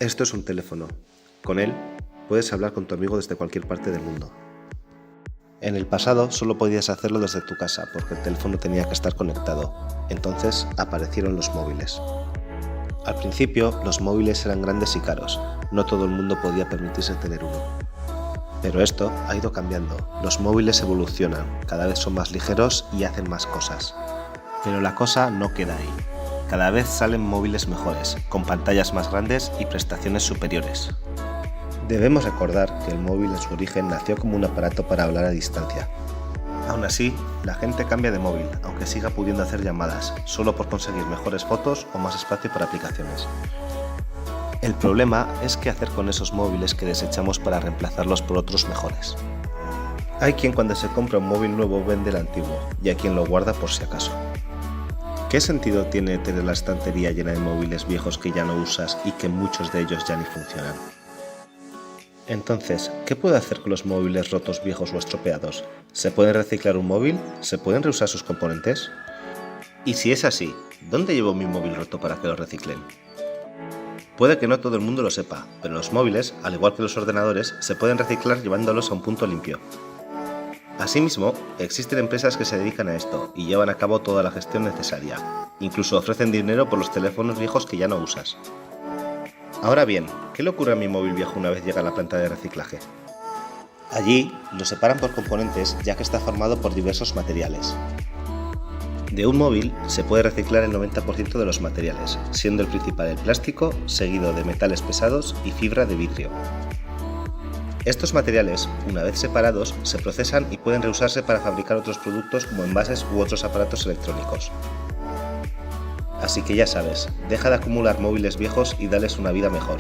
Esto es un teléfono. Con él puedes hablar con tu amigo desde cualquier parte del mundo. En el pasado solo podías hacerlo desde tu casa porque el teléfono tenía que estar conectado. Entonces aparecieron los móviles. Al principio los móviles eran grandes y caros. No todo el mundo podía permitirse tener uno. Pero esto ha ido cambiando. Los móviles evolucionan, cada vez son más ligeros y hacen más cosas. Pero la cosa no queda ahí. Cada vez salen móviles mejores, con pantallas más grandes y prestaciones superiores. Debemos recordar que el móvil en su origen nació como un aparato para hablar a distancia. Aún así, la gente cambia de móvil, aunque siga pudiendo hacer llamadas, solo por conseguir mejores fotos o más espacio para aplicaciones. El problema es qué hacer con esos móviles que desechamos para reemplazarlos por otros mejores. Hay quien cuando se compra un móvil nuevo vende el antiguo, y hay quien lo guarda por si acaso. ¿Qué sentido tiene tener la estantería llena de móviles viejos que ya no usas y que muchos de ellos ya ni funcionan? Entonces, ¿qué puedo hacer con los móviles rotos, viejos o estropeados? ¿Se puede reciclar un móvil? ¿Se pueden reusar sus componentes? Y si es así, ¿dónde llevo mi móvil roto para que lo reciclen? Puede que no todo el mundo lo sepa, pero los móviles, al igual que los ordenadores, se pueden reciclar llevándolos a un punto limpio. Asimismo, existen empresas que se dedican a esto y llevan a cabo toda la gestión necesaria. Incluso ofrecen dinero por los teléfonos viejos que ya no usas. Ahora bien, ¿qué le ocurre a mi móvil viejo una vez llega a la planta de reciclaje? Allí lo separan por componentes ya que está formado por diversos materiales. De un móvil se puede reciclar el 90% de los materiales, siendo el principal el plástico, seguido de metales pesados y fibra de vidrio. Estos materiales, una vez separados, se procesan y pueden reusarse para fabricar otros productos como envases u otros aparatos electrónicos. Así que ya sabes, deja de acumular móviles viejos y dales una vida mejor.